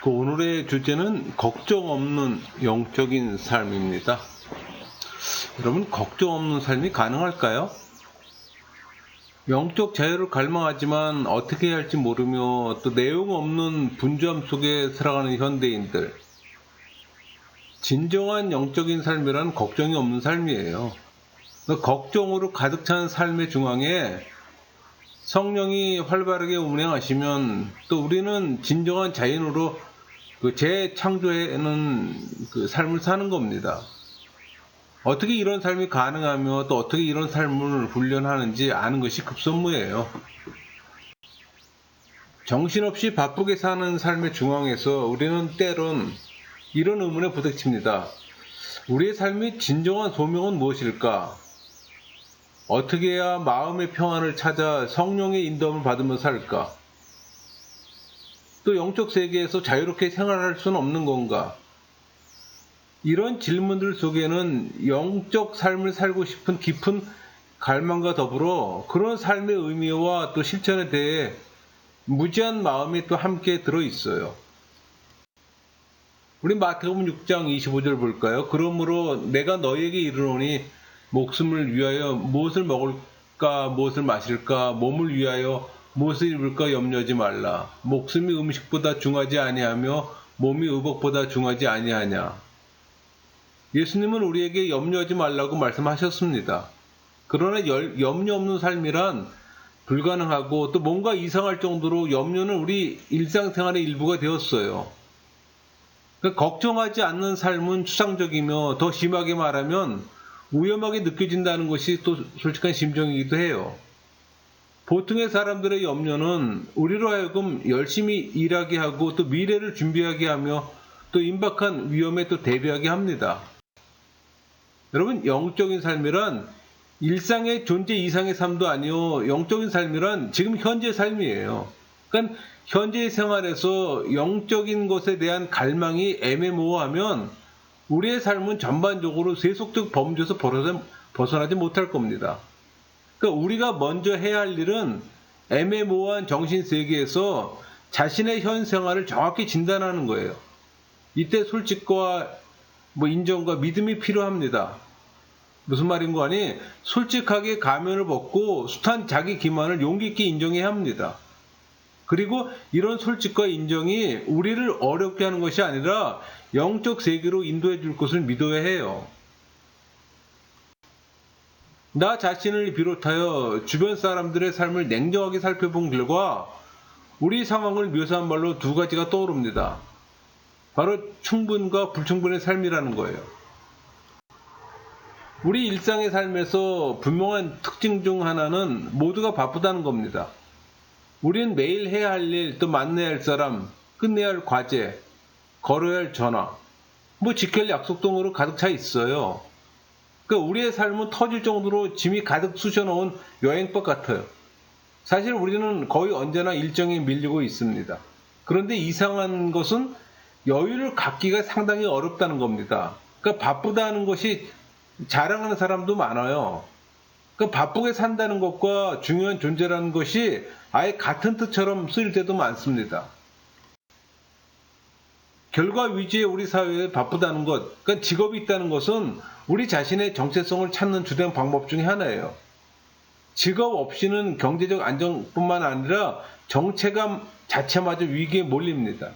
오늘의 주제는 걱정 없는 영적인 삶입니다. 여러분, 걱정 없는 삶이 가능할까요? 영적 자유를 갈망하지만 어떻게 해야 할지 모르며 또 내용 없는 분주함 속에 살아가는 현대인들. 진정한 영적인 삶이란 걱정이 없는 삶이에요. 걱정으로 가득 찬 삶의 중앙에 성령이 활발하게 운행하시면 또 우리는 진정한 자연으로 재창조하는 삶을 사는 겁니다. 어떻게 이런 삶이 가능하며 또 어떻게 이런 삶을 훈련하는지 아는 것이 급선무예요. 정신없이 바쁘게 사는 삶의 중앙에서 우리는 때론 이런 의문에 부딪힙니다. 우리의 삶의 진정한 소명은 무엇일까? 어떻게 해야 마음의 평안을 찾아 성령의 인도함을 받으며 살까? 또 영적 세계에서 자유롭게 생활할 수는 없는 건가? 이런 질문들 속에는 영적 삶을 살고 싶은 깊은 갈망과 더불어 그런 삶의 의미와 또 실천에 대해 무지한 마음이 또 함께 들어있어요. 우리 마태복음 6장 25절 볼까요? 그러므로 내가 너희에게 이르노니 목숨을 위하여 무엇을 먹을까 무엇을 마실까 몸을 위하여 무엇을 입을까 염려하지 말라. 목숨이 음식보다 중하지 아니하며 몸이 의복보다 중하지 아니하냐. 예수님은 우리에게 염려하지 말라고 말씀하셨습니다. 그러나 염려 없는 삶이란 불가능하고 또 뭔가 이상할 정도로 염려는 우리 일상생활의 일부가 되었어요. 그러니까 걱정하지 않는 삶은 추상적이며 더 심하게 말하면 위험하게 느껴진다는 것이 또 솔직한 심정이기도 해요. 보통의 사람들의 염려는 우리로 하여금 열심히 일하게 하고 또 미래를 준비하게 하며 또 임박한 위험에 또 대비하게 합니다. 여러분, 영적인 삶이란 일상의 존재 이상의 삶도 아니요, 영적인 삶이란 지금 현재 삶이에요. 그러니까 현재의 생활에서 영적인 것에 대한 갈망이 애매모호하면 우리의 삶은 전반적으로 세속적 범죄에서 벗어나지 못할 겁니다. 그러니까 우리가 먼저 해야 할 일은 애매모호한 정신세계에서 자신의 현 생활을 정확히 진단하는 거예요. 이때 솔직과 인정과 믿음이 필요합니다. 무슨 말인 거 아니? 솔직하게 가면을 벗고 숱한 자기 기만을 용기 있게 인정해야 합니다. 그리고 이런 솔직과 인정이 우리를 어렵게 하는 것이 아니라 영적 세계로 인도해 줄 것을 믿어야 해요. 나 자신을 비롯하여 주변 사람들의 삶을 냉정하게 살펴본 결과 우리 상황을 묘사한 말로 두 가지가 떠오릅니다. 바로 충분과 불충분의 삶이라는 거예요. 우리 일상의 삶에서 분명한 특징 중 하나는 모두가 바쁘다는 겁니다. 우리는 매일 해야 할 일, 또 만나야 할 사람, 끝내야 할 과제, 걸어야 할 전화, 지켜야 할 약속 등으로 가득 차 있어요. 그러니까 우리의 삶은 터질 정도로 짐이 가득 쑤셔놓은 여행법 같아요. 사실 우리는 거의 언제나 일정에 밀리고 있습니다. 그런데 이상한 것은 여유를 갖기가 상당히 어렵다는 겁니다. 그러니까 바쁘다는 것이 자랑하는 사람도 많아요. 그러니까 바쁘게 산다는 것과 중요한 존재라는 것이 아예 같은 뜻처럼 쓰일 때도 많습니다. 결과 위주의 우리 사회에 바쁘다는 것, 그러니까 직업이 있다는 것은 우리 자신의 정체성을 찾는 주된 방법 중에 하나예요. 직업 없이는 경제적 안정뿐만 아니라 정체감 자체마저 위기에 몰립니다.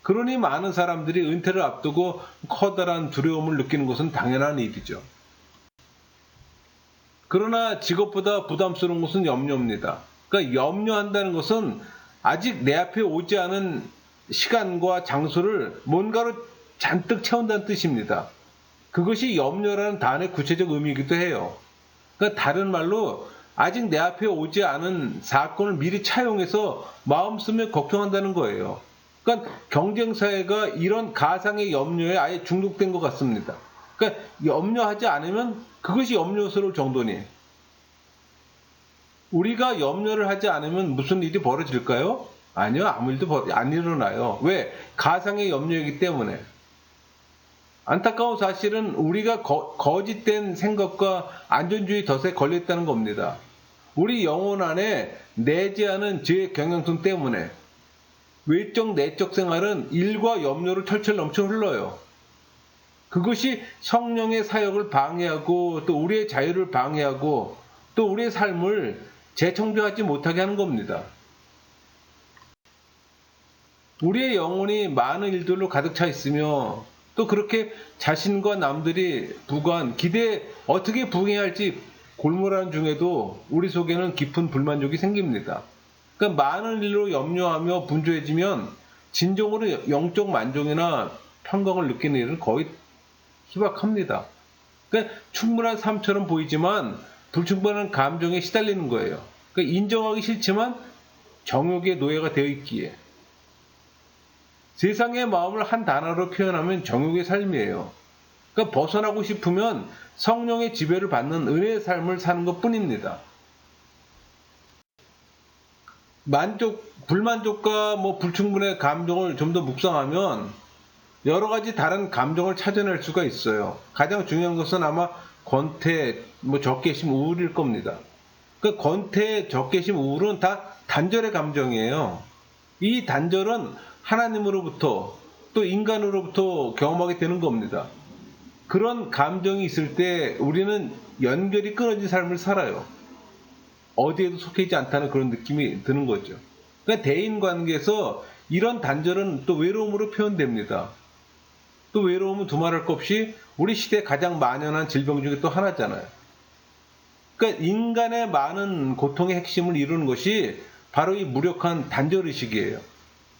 그러니 많은 사람들이 은퇴를 앞두고 커다란 두려움을 느끼는 것은 당연한 일이죠. 그러나 직업보다 부담스러운 것은 염려입니다. 그러니까 염려한다는 것은 아직 내 앞에 오지 않은 시간과 장소를 뭔가로 잔뜩 채운다는 뜻입니다. 그것이 염려라는 단어의 구체적 의미이기도 해요. 그러니까 다른 말로 아직 내 앞에 오지 않은 사건을 미리 차용해서 마음 쓰며 걱정한다는 거예요. 그러니까 경쟁사회가 이런 가상의 염려에 아예 중독된 것 같습니다. 그러니까 염려하지 않으면 그것이 염려스러울 정도니 우리가 염려를 하지 않으면 무슨 일이 벌어질까요? 아니요, 아무 일도 안 일어나요. 왜? 가상의 염려이기 때문에. 안타까운 사실은 우리가 거짓된 생각과 안전주의 덫에 걸렸다는 겁니다. 우리 영혼 안에 내재하는 죄의 경향성 때문에 외적 내적 생활은 일과 염려로 철철 넘쳐 흘러요. 그것이 성령의 사역을 방해하고 또 우리의 자유를 방해하고 또 우리의 삶을 재청정하지 못하게 하는 겁니다. 우리의 영혼이 많은 일들로 가득 차 있으며 또 그렇게 자신과 남들이 부과한 기대에 어떻게 부응해야 할지 골몰하는 중에도 우리 속에는 깊은 불만족이 생깁니다. 그러니까 많은 일로 염려하며 분주해지면 진정으로 영적 만족이나 평강을 느끼는 일은 거의 희박합니다. 그러니까 충분한 삶처럼 보이지만 불충분한 감정에 시달리는 거예요. 그러니까 인정하기 싫지만 정욕의 노예가 되어 있기에. 세상의 마음을 한 단어로 표현하면 정욕의 삶이에요. 그러니까 벗어나고 싶으면 성령의 지배를 받는 은혜의 삶을 사는 것 뿐입니다. 불만족과 불충분의 감정을 좀 더 묵상하면 여러 가지 다른 감정을 찾아낼 수가 있어요. 가장 중요한 것은 아마 권태, 적개심, 우울일 겁니다. 그 권태, 적개심, 우울은 다 단절의 감정이에요. 이 단절은 하나님으로부터 또 인간으로부터 경험하게 되는 겁니다. 그런 감정이 있을 때 우리는 연결이 끊어진 삶을 살아요. 어디에도 속해 있지 않다는 그런 느낌이 드는 거죠. 그러니까 대인 관계에서 이런 단절은 또 외로움으로 표현됩니다. 또 외로움은 두말할 것 없이 우리 시대에 가장 만연한 질병 중에 또 하나잖아요. 그러니까 인간의 많은 고통의 핵심을 이루는 것이 바로 이 무력한 단절의식이에요.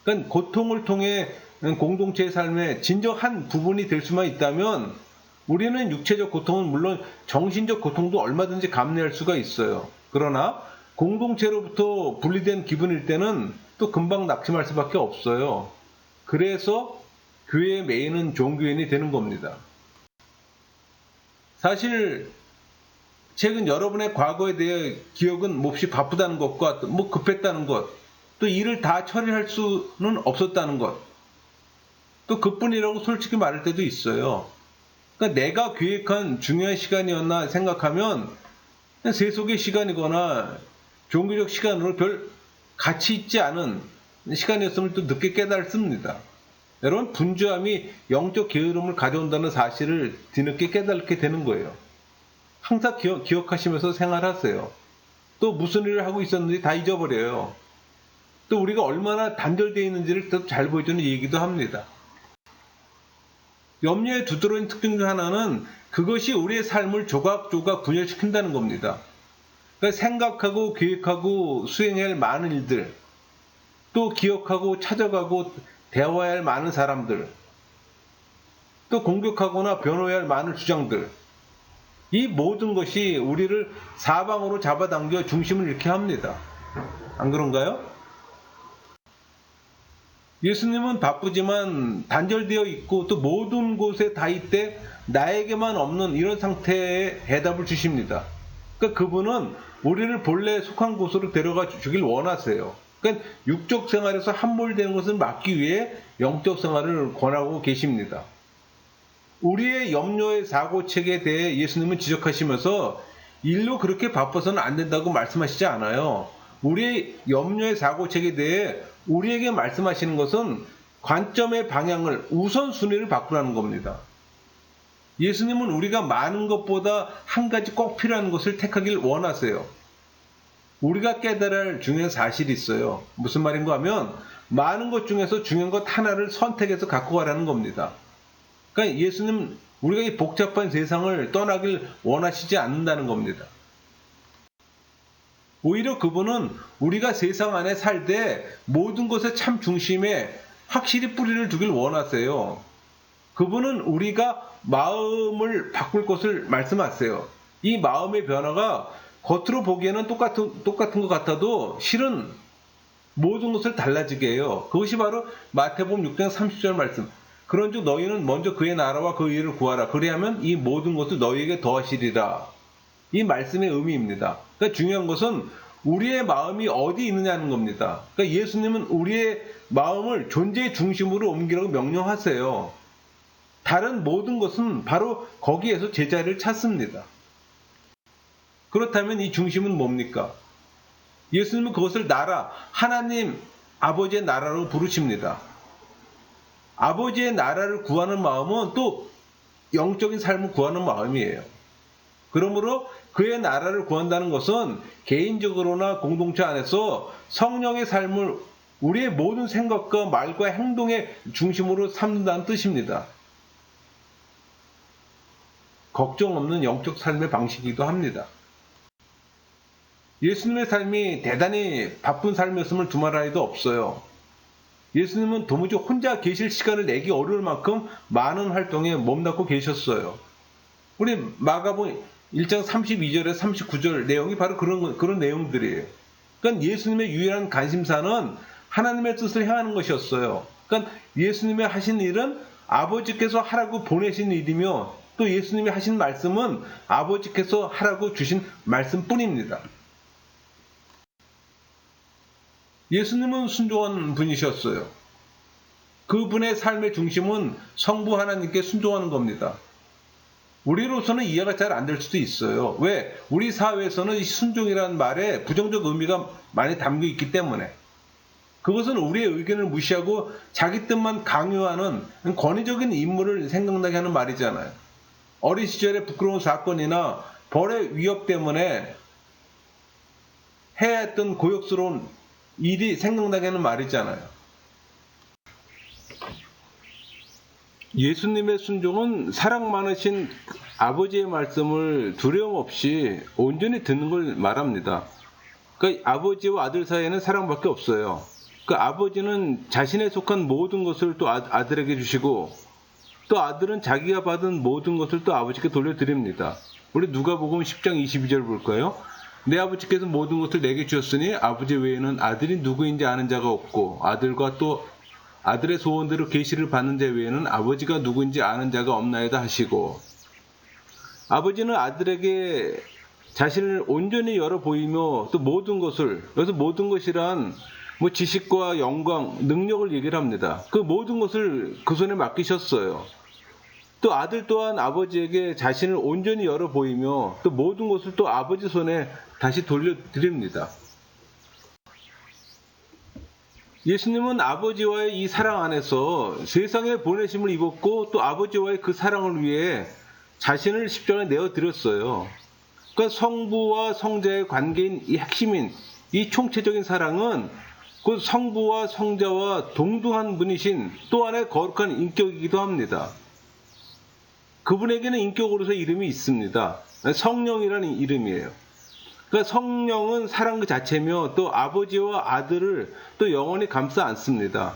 그러니까 고통을 통해 공동체의 삶에 진정한 부분이 될 수만 있다면 우리는 육체적 고통은 물론 정신적 고통도 얼마든지 감내할 수가 있어요. 그러나 공동체로부터 분리된 기분일 때는 또 금방 낙심할 수밖에 없어요. 그래서 교회의 메인은 종교인이 되는 겁니다. 사실 최근 여러분의 과거에 대해 기억은 몹시 바쁘다는 것과 급했다는 것, 또 일을 다 처리할 수는 없었다는 것, 또 그뿐이라고 솔직히 말할 때도 있어요. 그러니까 내가 계획한 중요한 시간이었나 생각하면 세속의 시간이거나 종교적 시간으로 별 가치 있지 않은 시간이었음을 또 늦게 깨달습니다. 여러분, 분주함이 영적 게으름을 가져온다는 사실을 뒤늦게 깨닫게 되는 거예요. 항상 기억하시면서 생활하세요. 또 무슨 일을 하고 있었는지 다 잊어버려요. 또 우리가 얼마나 단절되어 있는지를 더 잘 보여주는 얘기도 합니다. 염려에 두드러진 특징 중 하나는 그것이 우리의 삶을 조각조각 분열시킨다는 겁니다. 그러니까 생각하고 계획하고 수행해야 할 많은 일들, 또 기억하고 찾아가고 대화해야 할 많은 사람들, 또 공격하거나 변호해야 할 많은 주장들, 이 모든 것이 우리를 사방으로 잡아당겨 중심을 잃게 합니다. 안 그런가요? 예수님은 바쁘지만 단절되어 있고 또 모든 곳에 다 있되 나에게만 없는 이런 상태의 해답을 주십니다. 그러니까 그분은 우리를 본래 속한 곳으로 데려가 주길 원하세요. 그러니까 육적 생활에서 함몰되는 것을 막기 위해 영적 생활을 권하고 계십니다. 우리의 염려의 사고책에 대해 예수님은 지적하시면서 일로 그렇게 바빠서는 안 된다고 말씀하시지 않아요. 우리의 염려의 사고책에 대해 우리에게 말씀하시는 것은 관점의 방향을 우선순위를 바꾸라는 겁니다. 예수님은 우리가 많은 것보다 한 가지 꼭 필요한 것을 택하길 원하세요. 우리가 깨달아야 할 중요한 사실이 있어요. 무슨 말인가 하면 많은 것 중에서 중요한 것 하나를 선택해서 갖고 가라는 겁니다. 그러니까 예수님, 우리가 이 복잡한 세상을 떠나길 원하시지 않는다는 겁니다. 오히려 그분은 우리가 세상 안에 살 때 모든 것의 참 중심에 확실히 뿌리를 두길 원하세요. 그분은 우리가 마음을 바꿀 것을 말씀하세요. 이 마음의 변화가 겉으로 보기에는 똑같은 것 같아도 실은 모든 것을 달라지게 해요. 그것이 바로 마태복음 6장 30절 말씀. 그런즉 너희는 먼저 그의 나라와 그 의를 구하라. 그리하면 이 모든 것을 너희에게 더하시리라. 이 말씀의 의미입니다. 그러니까 중요한 것은 우리의 마음이 어디 있느냐는 겁니다. 그러니까 예수님은 우리의 마음을 존재의 중심으로 옮기라고 명령하세요. 다른 모든 것은 바로 거기에서 제자리를 찾습니다. 그렇다면 이 중심은 뭡니까? 예수님은 그것을 나라, 하나님, 아버지의 나라로 부르십니다. 아버지의 나라를 구하는 마음은 또 영적인 삶을 구하는 마음이에요. 그러므로 그의 나라를 구한다는 것은 개인적으로나 공동체 안에서 성령의 삶을 우리의 모든 생각과 말과 행동의 중심으로 삼는다는 뜻입니다. 걱정 없는 영적 삶의 방식이기도 합니다. 예수님의 삶이 대단히 바쁜 삶이었음을 두말 아이도 없어요. 예수님은 도무지 혼자 계실 시간을 내기 어려울 만큼 많은 활동에 몸담고 계셨어요. 우리 마가복음 1장 32절에 39절 내용이 바로 그런 내용들이에요. 그러니까 예수님의 유일한 관심사는 하나님의 뜻을 행하는 것이었어요. 그러니까 예수님이 하신 일은 아버지께서 하라고 보내신 일이며 또 예수님이 하신 말씀은 아버지께서 하라고 주신 말씀뿐입니다. 예수님은 순종한 분이셨어요. 그분의 삶의 중심은 성부 하나님께 순종하는 겁니다. 우리로서는 이해가 잘 안 될 수도 있어요. 왜? 우리 사회에서는 이 순종이라는 말에 부정적 의미가 많이 담겨 있기 때문에. 그것은 우리의 의견을 무시하고 자기 뜻만 강요하는 권위적인 인물을 생각나게 하는 말이잖아요. 어린 시절의 부끄러운 사건이나 벌의 위협 때문에 해야 했던 고역스러운 일이 생각나게 하는 말이잖아요. 예수님의 순종은 사랑 많으신 아버지의 말씀을 두려움 없이 온전히 듣는 걸 말합니다. 그러니까 아버지와 아들 사이에는 사랑밖에 없어요. 그 아버지는 자신에 속한 모든 것을 또 아들에게 주시고 또 아들은 자기가 받은 모든 것을 또 아버지께 돌려드립니다. 우리 누가복음 10장 22절 볼까요? 내 아버지께서 모든 것을 내게 주셨으니 아버지 외에는 아들이 누구인지 아는 자가 없고 아들과 또 아들의 소원대로 계시를 받는 자 외에는 아버지가 누구인지 아는 자가 없나이다 하시고, 아버지는 아들에게 자신을 온전히 열어 보이며 또 모든 것을, 여기서 모든 것이란 지식과 영광, 능력을 얘기를 합니다. 그 모든 것을 그 손에 맡기셨어요. 또 아들 또한 아버지에게 자신을 온전히 열어 보이며 또 모든 것을 또 아버지 손에 다시 돌려드립니다. 예수님은 아버지와의 이 사랑 안에서 세상에 보내심을 입었고 또 아버지와의 그 사랑을 위해 자신을 십자가에 내어드렸어요. 그러니까 성부와 성자의 관계인 이 핵심인 이 총체적인 사랑은 그 성부와 성자와 동등한 분이신 또 하나의 거룩한 인격이기도 합니다. 그분에게는 인격으로서 이름이 있습니다. 성령이라는 이름이에요. 그러니까 성령은 사랑 그 자체며 또 아버지와 아들을 또 영원히 감싸 안습니다.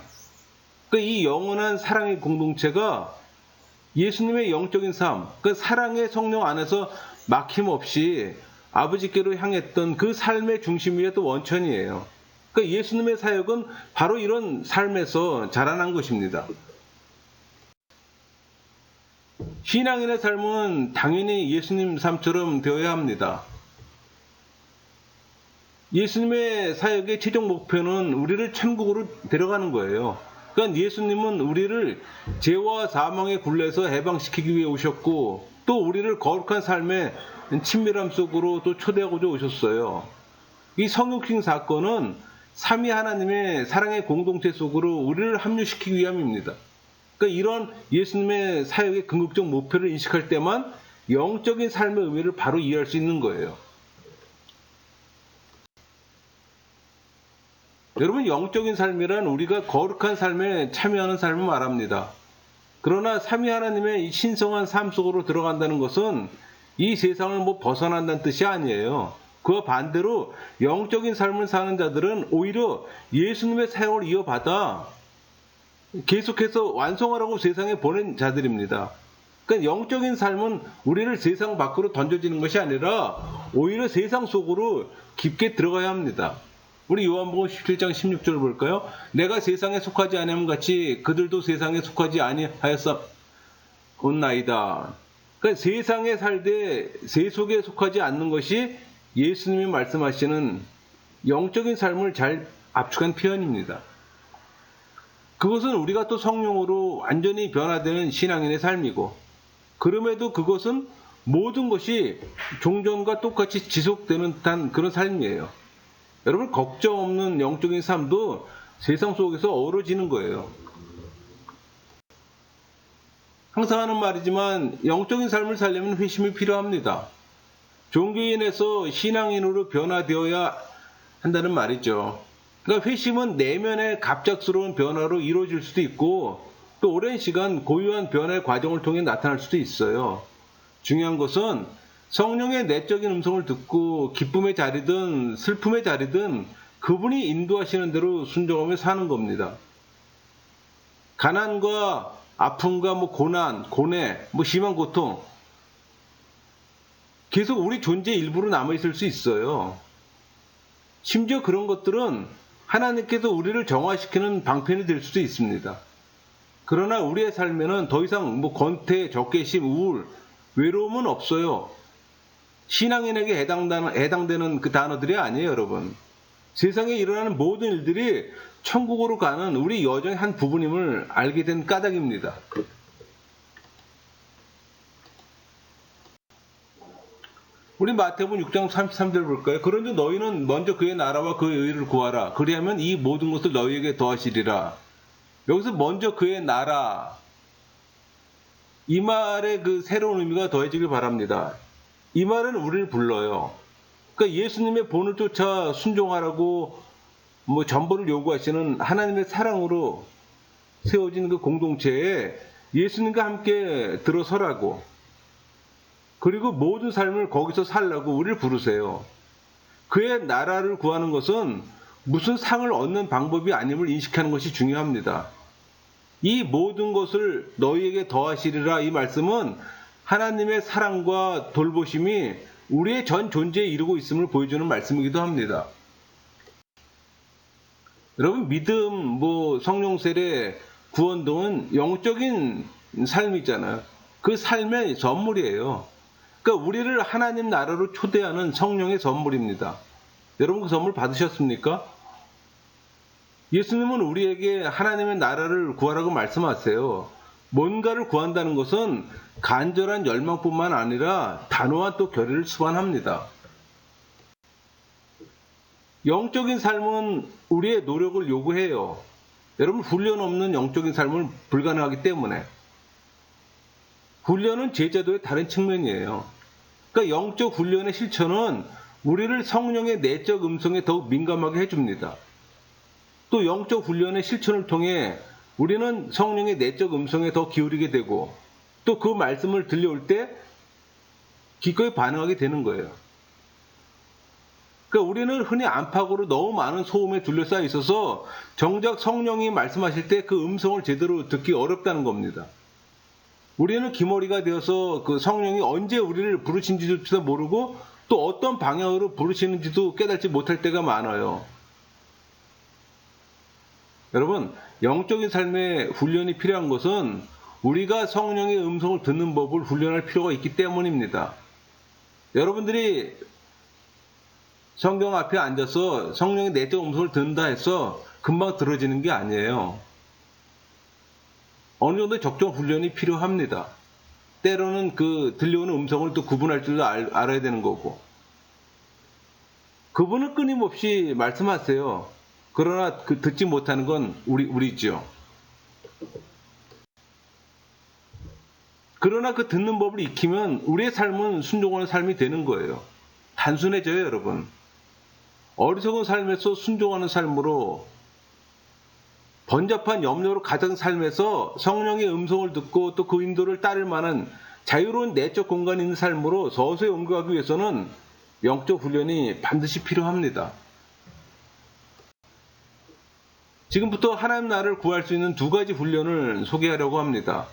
그러니까 이 영원한 사랑의 공동체가 예수님의 영적인 삶, 그 사랑의 성령 안에서 막힘없이 아버지께로 향했던 그 삶의 중심이 또 원천이에요. 그러니까 예수님의 사역은 바로 이런 삶에서 자라난 것입니다. 신앙인의 삶은 당연히 예수님 삶처럼 되어야 합니다. 예수님의 사역의 최종 목표는 우리를 천국으로 데려가는 거예요. 그러니까 예수님은 우리를 죄와 사망의 굴레에서 해방시키기 위해 오셨고 또 우리를 거룩한 삶의 친밀함 속으로 또 초대하고자 오셨어요. 이 성육신 사건은 삼위 하나님의 사랑의 공동체 속으로 우리를 합류시키기 위함입니다. 그러니까 이런 예수님의 사역의 궁극적 목표를 인식할 때만 영적인 삶의 의미를 바로 이해할 수 있는 거예요. 여러분, 영적인 삶이란 우리가 거룩한 삶에 참여하는 삶을 말합니다. 그러나 삼위 하나님의 이 신성한 삶 속으로 들어간다는 것은 이 세상을 벗어난다는 뜻이 아니에요. 그와 반대로 영적인 삶을 사는 자들은 오히려 예수님의 사역을 이어받아 계속해서 완성하라고 세상에 보낸 자들입니다. 그러니까 영적인 삶은 우리를 세상 밖으로 던져지는 것이 아니라 오히려 세상 속으로 깊게 들어가야 합니다. 우리 요한복음 17장 16절 볼까요? 내가 세상에 속하지 아니함 같이 그들도 세상에 속하지 아니하였사옵나이다. 그러니까 세상에 살되 세속에 속하지 않는 것이 예수님이 말씀하시는 영적인 삶을 잘 압축한 표현입니다. 그것은 우리가 또 성령으로 완전히 변화되는 신앙인의 삶이고, 그럼에도 그것은 모든 것이 종전과 똑같이 지속되는 듯한 그런 삶이에요. 여러분, 걱정 없는 영적인 삶도 세상 속에서 어우러지는 거예요. 항상 하는 말이지만 영적인 삶을 살려면 회심이 필요합니다. 종교인에서 신앙인으로 변화되어야 한다는 말이죠. 그러니까 회심은 내면의 갑작스러운 변화로 이루어질 수도 있고 또 오랜 시간 고유한 변화의 과정을 통해 나타날 수도 있어요. 중요한 것은 성령의 내적인 음성을 듣고 기쁨의 자리든 슬픔의 자리든 그분이 인도하시는 대로 순종하며 사는 겁니다. 가난과 아픔과 고난, 고뇌, 심한 고통 계속 우리 존재의 일부로 남아있을 수 있어요. 심지어 그런 것들은 하나님께서 우리를 정화시키는 방편이 될 수도 있습니다. 그러나 우리의 삶에는 더 이상 권태, 적개심, 우울, 외로움은 없어요. 신앙인에게 해당되는 그 단어들이 아니에요, 여러분. 세상에 일어나는 모든 일들이 천국으로 가는 우리 여정의 한 부분임을 알게 된 까닭입니다. 우리 마태복음 6장 33절 볼까요? 그런즉 너희는 먼저 그의 나라와 그의 의를 구하라. 그리하면 이 모든 것을 너희에게 더하시리라. 여기서 먼저 그의 나라, 이 말의 그 새로운 의미가 더해지길 바랍니다. 이 말은 우리를 불러요. 그러니까 예수님의 본을 쫓아 순종하라고 전부를 요구하시는 하나님의 사랑으로 세워진 그 공동체에 예수님과 함께 들어서라고, 그리고 모든 삶을 거기서 살라고 우리를 부르세요. 그의 나라를 구하는 것은 무슨 상을 얻는 방법이 아님을 인식하는 것이 중요합니다. 이 모든 것을 너희에게 더하시리라, 이 말씀은 하나님의 사랑과 돌보심이 우리의 전 존재에 이루고 있음을 보여주는 말씀이기도 합니다. 여러분, 믿음, 성령 세례, 구원 등은 영적인 삶이잖아요. 그 삶의 선물이에요. 그러니까 우리를 하나님 나라로 초대하는 성령의 선물입니다. 여러분, 그 선물 받으셨습니까? 예수님은 우리에게 하나님의 나라를 구하라고 말씀하세요. 뭔가를 구한다는 것은 간절한 열망뿐만 아니라 단호한 또 결의를 수반합니다. 영적인 삶은 우리의 노력을 요구해요. 여러분, 훈련 없는 영적인 삶은 불가능하기 때문에. 훈련은 제자도의 다른 측면이에요. 그러니까 영적 훈련의 실천은 우리를 성령의 내적 음성에 더욱 민감하게 해줍니다. 또 영적 훈련의 실천을 통해 우리는 성령의 내적 음성에 더 기울이게 되고 또 그 말씀을 들려올 때 기꺼이 반응하게 되는 거예요. 그러니까 우리는 흔히 안팎으로 너무 많은 소음에 둘러싸여 있어서 정작 성령이 말씀하실 때 그 음성을 제대로 듣기 어렵다는 겁니다. 우리는 기머리가 되어서 그 성령이 언제 우리를 부르신지도 모르고 또 어떤 방향으로 부르시는지도 깨닫지 못할 때가 많아요. 여러분, 영적인 삶의 훈련이 필요한 것은 우리가 성령의 음성을 듣는 법을 훈련할 필요가 있기 때문입니다. 여러분들이 성경 앞에 앉아서 성령의 내적 음성을 듣는다 해서 금방 들어지는 게 아니에요. 어느 정도 적정 훈련이 필요합니다. 때로는 그 들려오는 음성을 또 구분할 줄도 알아야 되는 거고. 그분은 끊임없이 말씀하세요. 그러나 그 듣지 못하는 건 우리죠. 그러나 그 듣는 법을 익히면 우리의 삶은 순종하는 삶이 되는 거예요. 단순해져요, 여러분. 어리석은 삶에서 순종하는 삶으로, 번잡한 염려로 가득한 삶에서 성령의 음성을 듣고 또 그 인도를 따를 만한 자유로운 내적 공간이 있는 삶으로 서서히 옮겨가기 위해서는 영적 훈련이 반드시 필요합니다. 지금부터 하나님 나라를 구할 수 있는 두 가지 훈련을 소개하려고 합니다.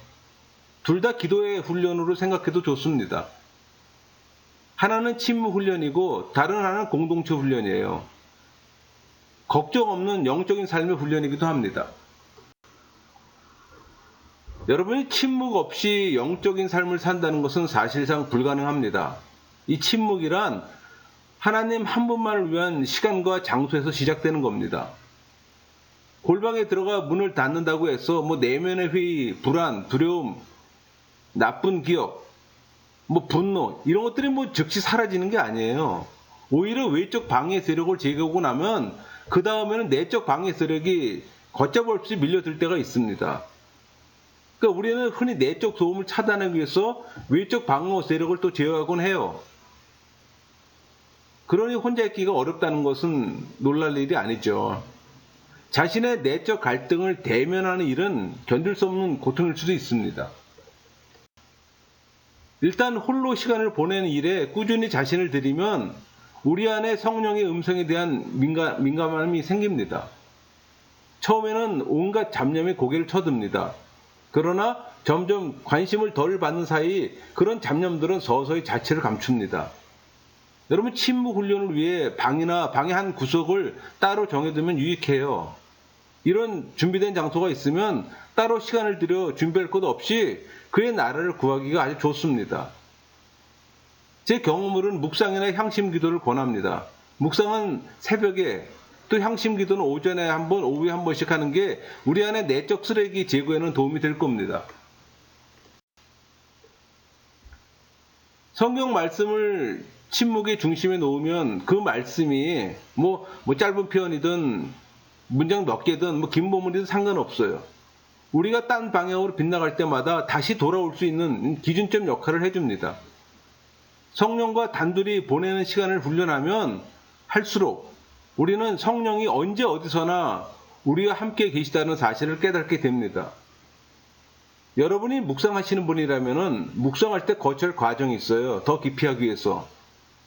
둘 다 기도의 훈련으로 생각해도 좋습니다. 하나는 침묵 훈련이고 다른 하나는 공동체 훈련이에요. 걱정 없는 영적인 삶의 훈련이기도 합니다. 여러분이 침묵 없이 영적인 삶을 산다는 것은 사실상 불가능합니다. 이 침묵이란 하나님 한 분만을 위한 시간과 장소에서 시작되는 겁니다. 골방에 들어가 문을 닫는다고 해서 내면의 회의, 불안, 두려움, 나쁜 기억, 분노 이런 것들이 즉시 사라지는 게 아니에요. 오히려 외적 방해 세력을 제거하고 나면 그 다음에는 내적 방해 세력이 걷잡을 없이 밀려들 때가 있습니다. 그러니까 우리는 흔히 내적 도움을 차단하기 위해서 외적 방어 세력을 또 제어하곤 해요. 그러니 혼자 있기가 어렵다는 것은 놀랄 일이 아니죠. 자신의 내적 갈등을 대면하는 일은 견딜 수 없는 고통일 수도 있습니다. 일단 홀로 시간을 보내는 일에 꾸준히 자신을 들이면 우리 안에 성령의 음성에 대한 민감함이 생깁니다. 처음에는 온갖 잡념이 고개를 쳐듭니다. 그러나 점점 관심을 덜 받는 사이 그런 잡념들은 서서히 자취를 감춥니다. 여러분, 침묵 훈련을 위해 방이나 방의 한 구석을 따로 정해두면 유익해요. 이런 준비된 장소가 있으면 따로 시간을 들여 준비할 것 없이 그의 나라를 구하기가 아주 좋습니다. 제 경험으로는 묵상이나 향심 기도를 권합니다. 묵상은 새벽에, 또 향심 기도는 오전에 한 번, 오후에 한 번씩 하는 게 우리 안에 내적 쓰레기 제거에는 도움이 될 겁니다. 성경 말씀을 침묵의 중심에 놓으면 그 말씀이 뭐 짧은 표현이든 문장 몇 개든 긴 본문이든 상관없어요. 우리가 딴 방향으로 빗나갈 때마다 다시 돌아올 수 있는 기준점 역할을 해줍니다. 성령과 단둘이 보내는 시간을 훈련하면 할수록 우리는 성령이 언제 어디서나 우리와 함께 계시다는 사실을 깨닫게 됩니다. 여러분이 묵상하시는 분이라면 묵상할 때 거쳐야 할 과정이 있어요. 더 깊이 하기 위해서.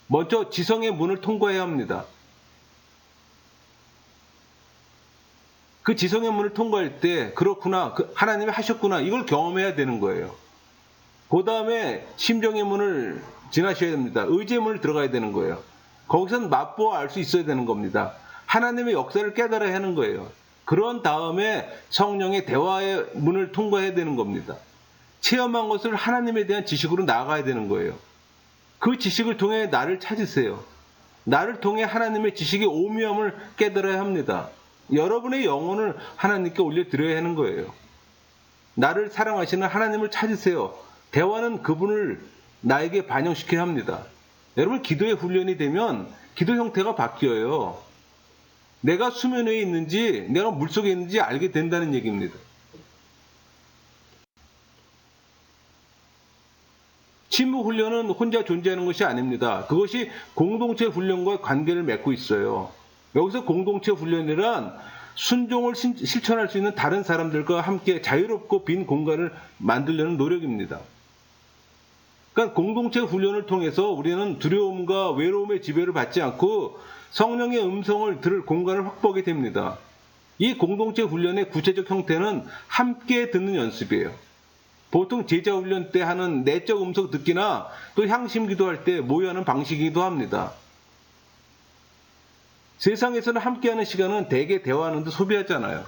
먼저 지성의 문을 통과해야 합니다. 그 지성의 문을 통과할 때 그렇구나, 하나님이 하셨구나, 이걸 경험해야 되는 거예요. 그 다음에 심정의 문을 지나셔야 됩니다. 의지의 문을 들어가야 되는 거예요. 거기서는 맛보아 알 수 있어야 되는 겁니다. 하나님의 역사를 깨달아야 하는 거예요. 그런 다음에 성령의 대화의 문을 통과해야 되는 겁니다. 체험한 것을 하나님에 대한 지식으로 나아가야 되는 거예요. 그 지식을 통해 나를 찾으세요. 나를 통해 하나님의 지식의 오묘함을 깨달아야 합니다. 여러분의 영혼을 하나님께 올려드려야 하는 거예요. 나를 사랑하시는 하나님을 찾으세요. 대화는 그분을 나에게 반영시켜야 합니다. 여러분, 기도의 훈련이 되면 기도 형태가 바뀌어요. 내가 수면 위에 있는지 내가 물속에 있는지 알게 된다는 얘기입니다. 침묵 훈련은 혼자 존재하는 것이 아닙니다. 그것이 공동체 훈련과 관계를 맺고 있어요. 여기서 공동체 훈련이란 순종을 실천할 수 있는 다른 사람들과 함께 자유롭고 빈 공간을 만들려는 노력입니다. 그러니까 공동체 훈련을 통해서 우리는 두려움과 외로움의 지배를 받지 않고 성령의 음성을 들을 공간을 확보하게 됩니다. 이 공동체 훈련의 구체적 형태는 함께 듣는 연습이에요. 보통 제자 훈련 때 하는 내적 음성 듣기나 또 향심 기도할 때 모여하는 방식이기도 합니다. 세상에서는 함께하는 시간은 대개 대화하는 데 소비하잖아요.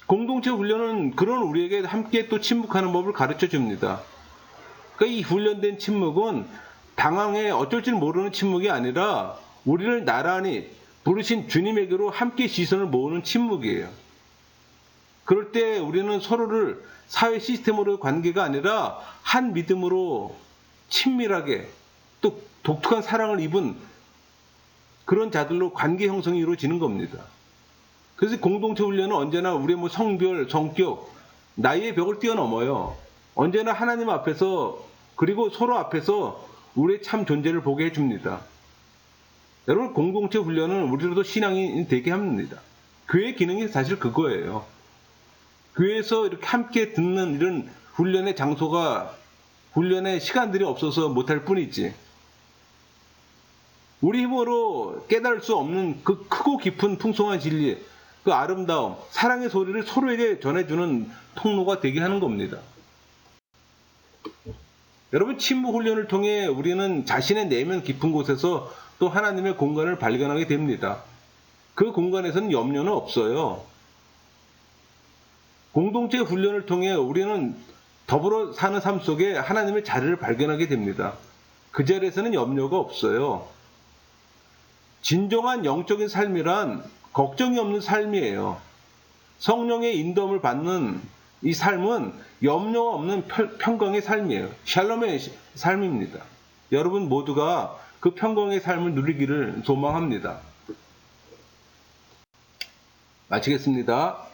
공동체 훈련은 그런 우리에게 함께 또 침묵하는 법을 가르쳐 줍니다. 그러니까 이 훈련된 침묵은 당황해 어쩔 줄 모르는 침묵이 아니라 우리를 나란히 부르신 주님에게로 함께 시선을 모으는 침묵이에요. 그럴 때 우리는 서로를 사회 시스템으로의 관계가 아니라 한 믿음으로 친밀하게 또 독특한 사랑을 입은 그런 자들로 관계 형성이 이루어지는 겁니다. 그래서 공동체 훈련은 언제나 우리의 성별, 성격, 나이의 벽을 뛰어넘어요. 언제나 하나님 앞에서 그리고 서로 앞에서 우리의 참 존재를 보게 해줍니다. 여러분, 공동체 훈련은 우리로도 신앙이 되게 합니다. 교회의 기능이 사실 그거예요. 교회에서 이렇게 함께 듣는 이런 훈련의 장소가, 훈련의 시간들이 없어서 못할 뿐이지. 우리 힘으로 깨달을 수 없는 그 크고 깊은 풍성한 진리, 그 아름다움, 사랑의 소리를 서로에게 전해주는 통로가 되게 하는 겁니다. 여러분, 침묵 훈련을 통해 우리는 자신의 내면 깊은 곳에서 또 하나님의 공간을 발견하게 됩니다. 그 공간에서는 염려는 없어요. 공동체 훈련을 통해 우리는 더불어 사는 삶 속에 하나님의 자리를 발견하게 됩니다. 그 자리에서는 염려가 없어요. 진정한 영적인 삶이란 걱정이 없는 삶이에요. 성령의 인도함을 받는 이 삶은 염려가 없는 평강의 삶이에요. 샬롬의 삶입니다. 여러분 모두가 그 평강의 삶을 누리기를 소망합니다. 마치겠습니다.